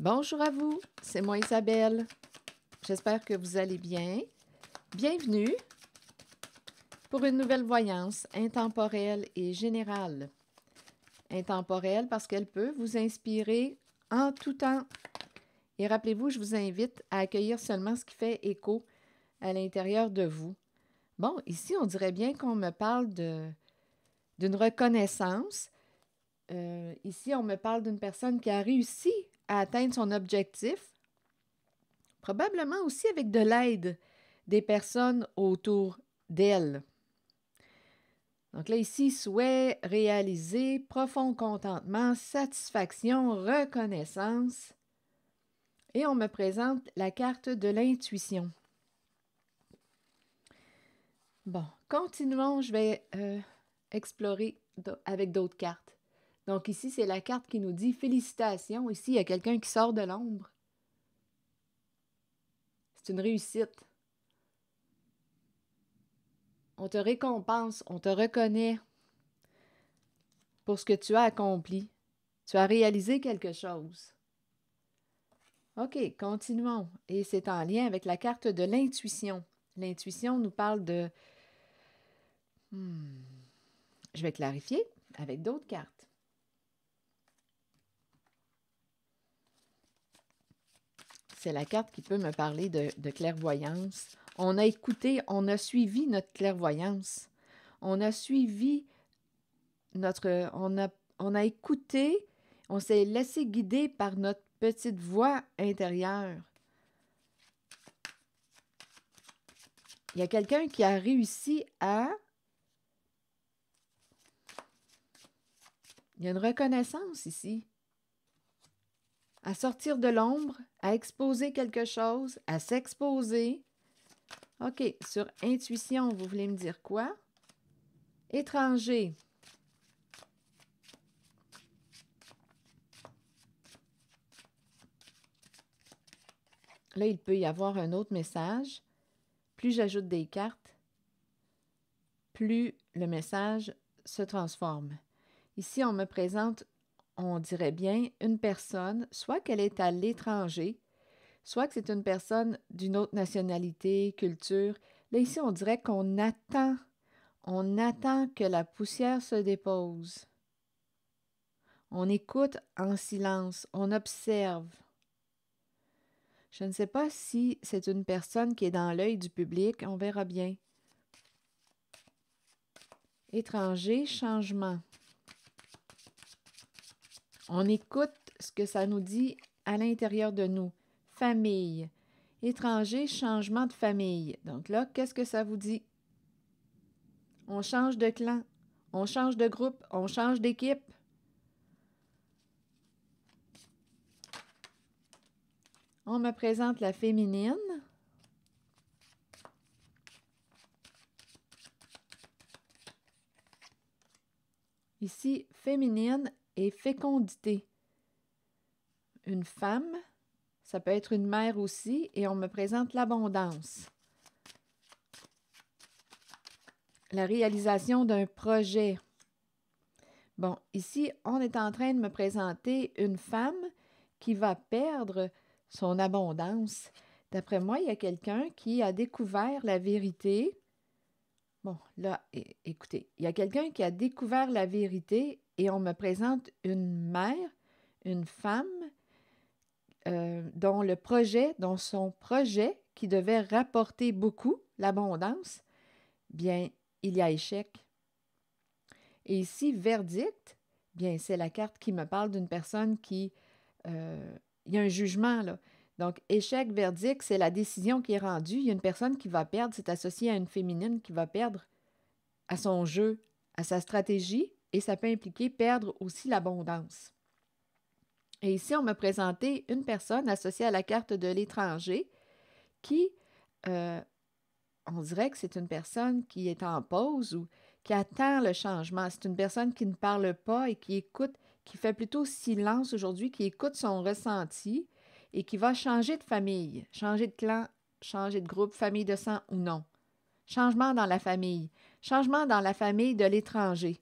Bonjour à vous, c'est moi Isabelle. J'espère que vous allez bien. Bienvenue pour une nouvelle voyance intemporelle et générale. Intemporelle parce qu'elle peut vous inspirer en tout temps. Et rappelez-vous, je vous invite à accueillir seulement ce qui fait écho à l'intérieur de vous. Bon, ici, on dirait bien qu'on me parle d'une reconnaissance. Ici, on me parle d'une personne qui a réussi à atteindre son objectif. Probablement aussi avec de l'aide des personnes autour d'elle. Donc là, ici, souhait réalisé, profond contentement, satisfaction, reconnaissance. Et on me présente la carte de l'intuition. Bon, continuons, je vais explorer avec d'autres cartes. Donc ici, c'est la carte qui nous dit « Félicitations ». Ici, il y a quelqu'un qui sort de l'ombre. C'est une réussite. On te récompense, on te reconnaît pour ce que tu as accompli. Tu as réalisé quelque chose. OK, continuons. Et c'est en lien avec la carte de l'intuition. L'intuition nous parle de... Je vais clarifier avec d'autres cartes. C'est la carte qui peut me parler de clairvoyance. On a écouté, on a suivi notre clairvoyance. On a suivi notre... On a écouté, on s'est laissé guider par notre petite voix intérieure. Il y a quelqu'un qui a réussi à... Il y a une reconnaissance ici. À sortir de l'ombre, à exposer quelque chose, à s'exposer. OK, sur intuition, vous voulez me dire quoi? Étranger. Là, il peut y avoir un autre message. Plus j'ajoute des cartes, plus le message se transforme. Ici, on me présente, on dirait bien, une personne, soit qu'elle est à l'étranger, soit que c'est une personne d'une autre nationalité, culture. Là, ici, on dirait qu'on attend que la poussière se dépose. On écoute en silence, on observe. Je ne sais pas si c'est une personne qui est dans l'œil du public, on verra bien. Étranger, changement. On écoute ce que ça nous dit à l'intérieur de nous. Famille. Étranger, changement de famille. Donc là, qu'est-ce que ça vous dit? On change de clan, on change de groupe, on change d'équipe. On me présente la féminine. Ici, féminine et fécondité. Une femme, ça peut être une mère aussi, et on me présente l'abondance. La réalisation d'un projet. Bon, ici, on est en train de me présenter une femme qui va perdre son abondance. D'après moi, il y a quelqu'un qui a découvert la vérité. Bon, là, écoutez, il y a quelqu'un qui a découvert la vérité et on me présente une mère, une femme, dont son projet qui devait rapporter beaucoup, l'abondance, bien, il y a échec. Et ici, verdict, bien, c'est la carte qui me parle d'une personne qui... il y a un jugement, là. Donc, échec, verdict, c'est la décision qui est rendue. Il y a une personne qui va perdre, c'est associé à une féminine qui va perdre à son jeu, à sa stratégie, et ça peut impliquer perdre aussi l'abondance. Et ici, on m'a présenté une personne associée à la carte de l'étranger qui, on dirait que c'est une personne qui est en pause ou qui attend le changement. C'est une personne qui ne parle pas et qui écoute, qui fait plutôt silence aujourd'hui, qui écoute son ressenti et qui va changer de famille, changer de clan, changer de groupe, famille de sang ou non. Changement dans la famille. Changement dans la famille de l'étranger.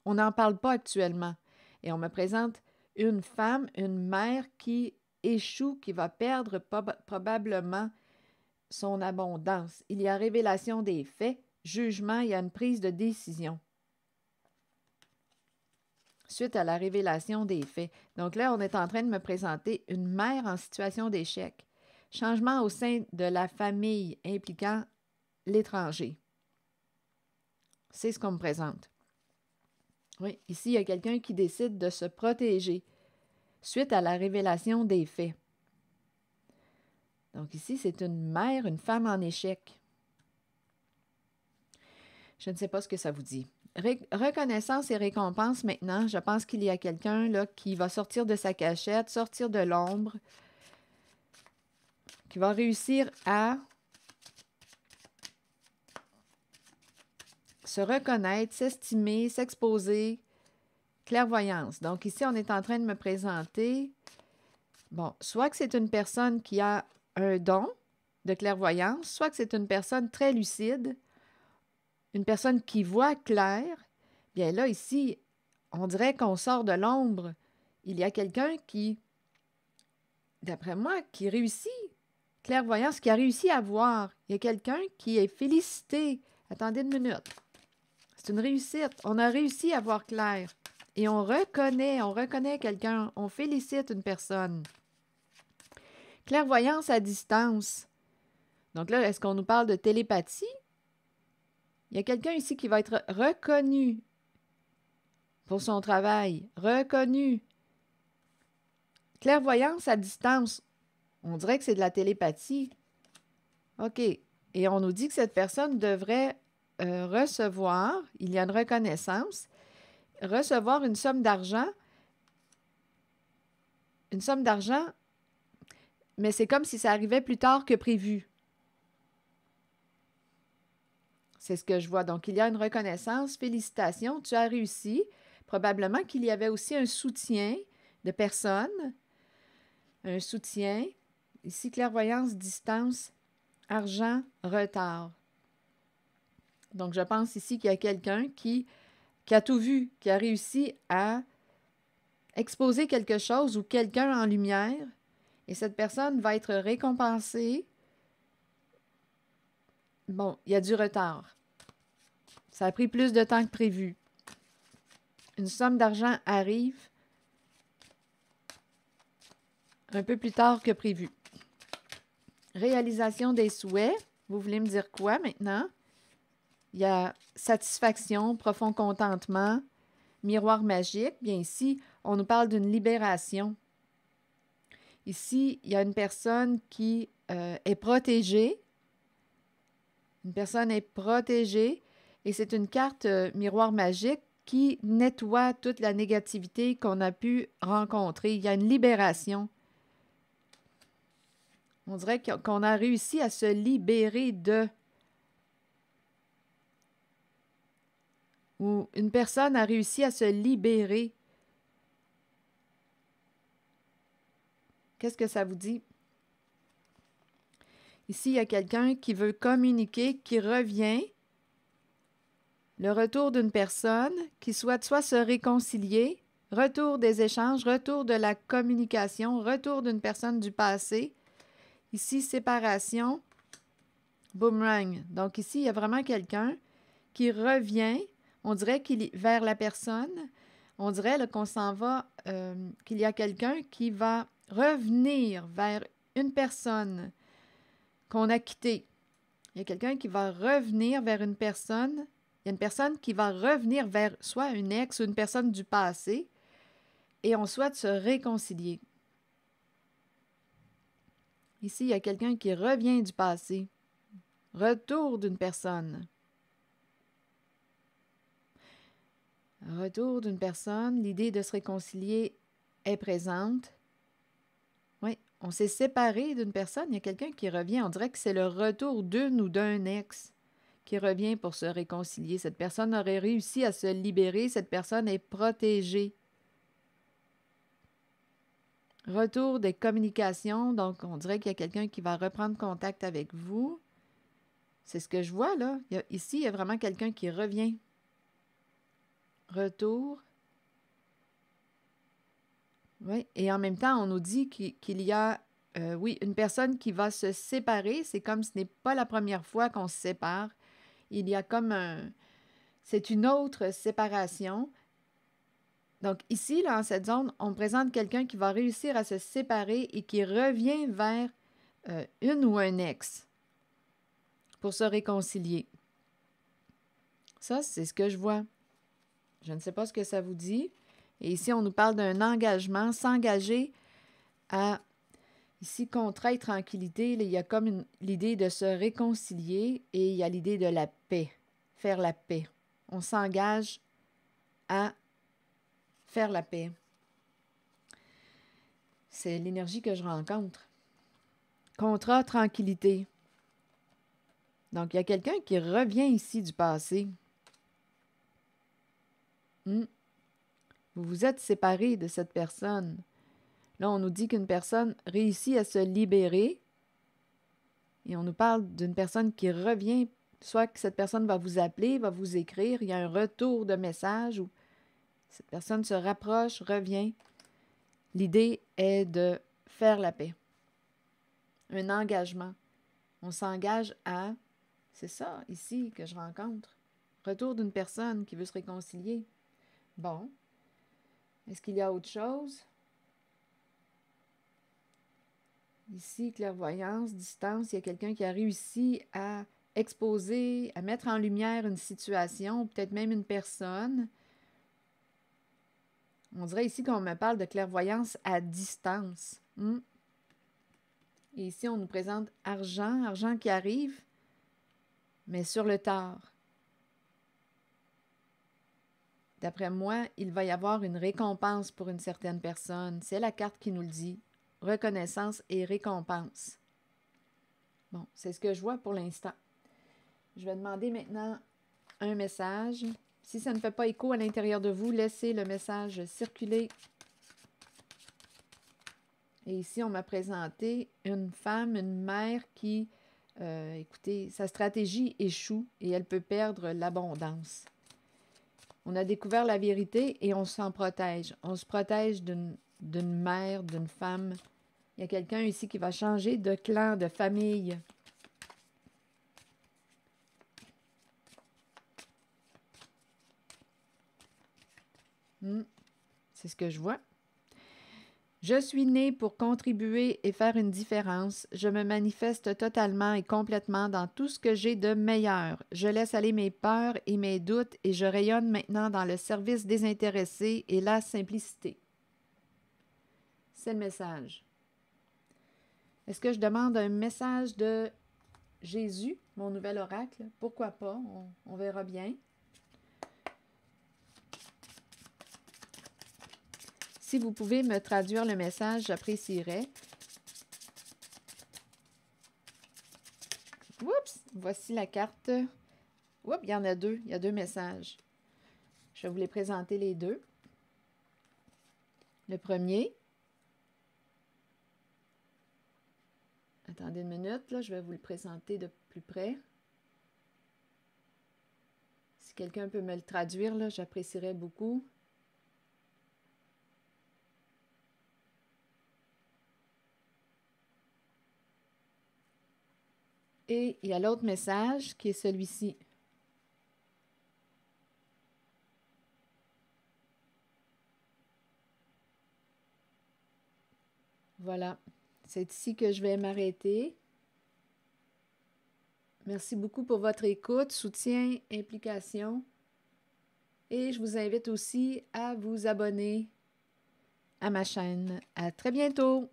On n'en parle pas actuellement. Et on me présente une femme, une mère qui échoue, qui va perdre probablement son abondance. Il y a révélation des faits, jugement, il y a une prise de décision suite à la révélation des faits. Donc là, on est en train de me présenter une mère en situation d'échec. Changement au sein de la famille impliquant l'étranger. C'est ce qu'on me présente. Oui, ici, il y a quelqu'un qui décide de se protéger suite à la révélation des faits. Donc ici, c'est une mère, une femme en échec. Je ne sais pas ce que ça vous dit. Reconnaissance et récompense maintenant. Je pense qu'il y a quelqu'un là qui va sortir de sa cachette, sortir de l'ombre, qui va réussir à se reconnaître, s'estimer, s'exposer. Clairvoyance. Donc ici, on est en train de me présenter, bon, soit que c'est une personne qui a un don de clairvoyance, soit que c'est une personne très lucide, une personne qui voit clair. Bien là, ici, on dirait qu'on sort de l'ombre. Il y a quelqu'un qui, d'après moi, qui réussit. Clairvoyance, qui a réussi à voir. Il y a quelqu'un qui est félicité. Attendez une minute. C'est une réussite. On a réussi à voir clair. Et on reconnaît quelqu'un, on félicite une personne. Clairvoyance à distance. Donc là, est-ce qu'on nous parle de télépathie? Il y a quelqu'un ici qui va être reconnu pour son travail. Reconnu. Clairvoyance à distance. On dirait que c'est de la télépathie. OK. Et on nous dit que cette personne devrait recevoir, il y a une reconnaissance, recevoir une somme d'argent, mais c'est comme si ça arrivait plus tard que prévu. C'est ce que je vois. Donc, il y a une reconnaissance. Félicitations, tu as réussi. Probablement qu'il y avait aussi un soutien de personnes. Un soutien. Ici, clairvoyance, distance, argent, retard. Donc, je pense ici qu'il y a quelqu'un qui a tout vu, qui a réussi à exposer quelque chose ou quelqu'un en lumière. Et cette personne va être récompensée. Bon, il y a du retard. Ça a pris plus de temps que prévu. Une somme d'argent arrive un peu plus tard que prévu. Réalisation des souhaits. Vous voulez me dire quoi maintenant? Il y a satisfaction, profond contentement, miroir magique. Bien ici, on nous parle d'une libération. Ici, il y a une personne qui est protégée. Une personne est protégée et c'est une carte miroir magique qui nettoie toute la négativité qu'on a pu rencontrer. Il y a une libération. On dirait qu'on a réussi à se libérer de... Ou une personne a réussi à se libérer. Qu'est-ce que ça vous dit? Ici, il y a quelqu'un qui veut communiquer, qui revient. Le retour d'une personne qui souhaite soit se réconcilier, retour des échanges, retour de la communication, retour d'une personne du passé. Ici, séparation, boomerang. Donc ici, il y a vraiment quelqu'un qui revient, on dirait vers la personne. On dirait qu'on s'en va, qu'il y a quelqu'un qui va revenir vers une personne qu'on a quittée. Il y a quelqu'un qui va revenir vers une personne. Il y a une personne qui va revenir vers soit une ex ou une personne du passé et on souhaite se réconcilier. Ici, il y a quelqu'un qui revient du passé. Retour d'une personne. Retour d'une personne. L'idée de se réconcilier est présente. Oui, on s'est séparé d'une personne. Il y a quelqu'un qui revient. On dirait que c'est le retour d'une ou d'un ex qui revient pour se réconcilier. Cette personne aurait réussi à se libérer. Cette personne est protégée. Retour des communications. Donc, on dirait qu'il y a quelqu'un qui va reprendre contact avec vous. C'est ce que je vois, là. Ici, il y a vraiment quelqu'un qui revient. Retour. Oui, et en même temps, on nous dit qu'il y a, oui, une personne qui va se séparer. C'est comme ce n'est pas la première fois qu'on se sépare. Il y a comme un... C'est une autre séparation. Donc ici, là, en cette zone, on présente quelqu'un qui va réussir à se séparer et qui revient vers une ou un ex pour se réconcilier. Ça, c'est ce que je vois. Je ne sais pas ce que ça vous dit. Et ici, on nous parle d'un engagement, s'engager à, ici, contrat et tranquillité. Là, il y a comme l'idée de se réconcilier et il y a l'idée de la paix, faire la paix. On s'engage à faire la paix. C'est l'énergie que je rencontre. Contrat, tranquillité. Donc, il y a quelqu'un qui revient ici du passé. Vous vous êtes séparé de cette personne. Là, on nous dit qu'une personne réussit à se libérer et on nous parle d'une personne qui revient, soit que cette personne va vous appeler, va vous écrire, il y a un retour de message ou cette personne se rapproche, revient. L'idée est de faire la paix. Un engagement. On s'engage à... C'est ça, ici, que je rencontre. Retour d'une personne qui veut se réconcilier. Bon. Est-ce qu'il y a autre chose? Ici, clairvoyance, distance, il y a quelqu'un qui a réussi à exposer, à mettre en lumière une situation, peut-être même une personne. On dirait ici qu'on me parle de clairvoyance à distance. Et ici, on nous présente argent, argent qui arrive, mais sur le tard. D'après moi, il va y avoir une récompense pour une certaine personne. C'est la carte qui nous le dit. Reconnaissance et récompense. Bon, c'est ce que je vois pour l'instant. Je vais demander maintenant un message. Si ça ne fait pas écho à l'intérieur de vous, laissez le message circuler. Et ici, on m'a présenté une femme, une mère qui, écoutez, sa stratégie échoue et elle peut perdre l'abondance. On a découvert la vérité et on s'en protège. On se protège d'une mère, d'une femme. Il y a quelqu'un ici qui va changer de clan, de famille. C'est ce que je vois. Je suis né pour contribuer et faire une différence. Je me manifeste totalement et complètement dans tout ce que j'ai de meilleur. Je laisse aller mes peurs et mes doutes et je rayonne maintenant dans le service désintéressé et la simplicité. C'est le message. Est-ce que je demande un message de Jésus, mon nouvel oracle? Pourquoi pas? On verra bien. Si vous pouvez me traduire le message, j'apprécierais. Oups! Voici la carte. Oups, il y en a deux. Il y a deux messages. Je vais vous les présenter les deux. Le premier. Attendez une minute, là, je vais vous le présenter de plus près. Si quelqu'un peut me le traduire, là, j'apprécierais beaucoup. Et il y a l'autre message qui est celui-ci. Voilà. C'est ici que je vais m'arrêter. Merci beaucoup pour votre écoute, soutien, implication. Et je vous invite aussi à vous abonner à ma chaîne. À très bientôt!